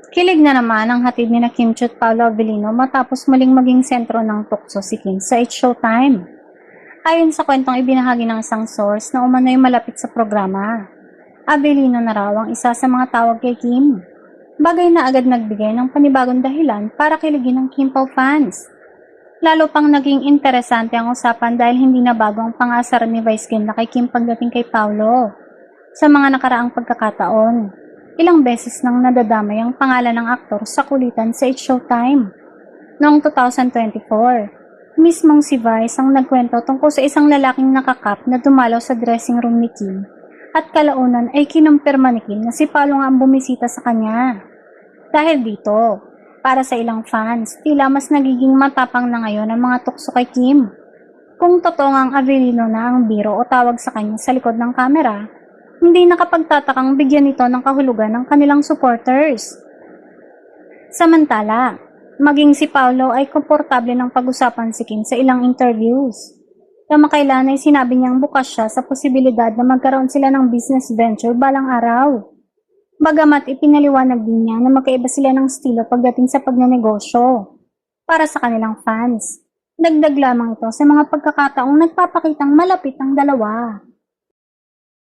Kilig na naman ang hatid ni na Kim Chu at Paolo Avellino matapos muling maging sentro ng tukso si Kim sa It's Showtime. Ayon sa kwentong ibinahagi ng isang source na umano'y malapit sa programa, Avellino na raw ang isa sa mga tawag kay Kim. Bagay na agad nagbigay ng panibagong dahilan para kiligin ng Kimpao fans. Lalo pang naging interesante ang usapan dahil hindi na bago ang pang-aasar ni Vice Ganda kay Kim pagdating kay Paolo. Sa mga nakaraang pagkakataon, ilang beses nang nadadamay ang pangalan ng aktor sa kulitan sa It's Showtime. Noong 2024, mismong si Vice ang nagkwento tungkol sa isang lalaking nakakap na dumalaw sa dressing room ni Kim at kalaunan ay kinumpirma ni Kim na si Paolo nga ang bumisita sa kanya. Dahil dito, para sa ilang fans, tila mas nagiging matapang na ngayon ang mga tukso kay Kim. Kung totoo ang Avellino na ang biro o tawag sa kanya sa likod ng kamera, hindi nakapagtatakang bigyan ito ng kahulugan ng kanilang supporters. Samantala, maging si Paolo ay komportable ng pag-usapan si Kim sa ilang interviews. Kamakailan ay sinabi niyang bukas siya sa posibilidad na magkaroon sila ng business venture balang araw. Bagamat ipinaliwanag din niya na magkaiba sila ng estilo pagdating sa pagnenegosyo. Para sa kanilang fans, dagdag lamang ito sa mga pagkakataong nagpapakitang malapit ang dalawa.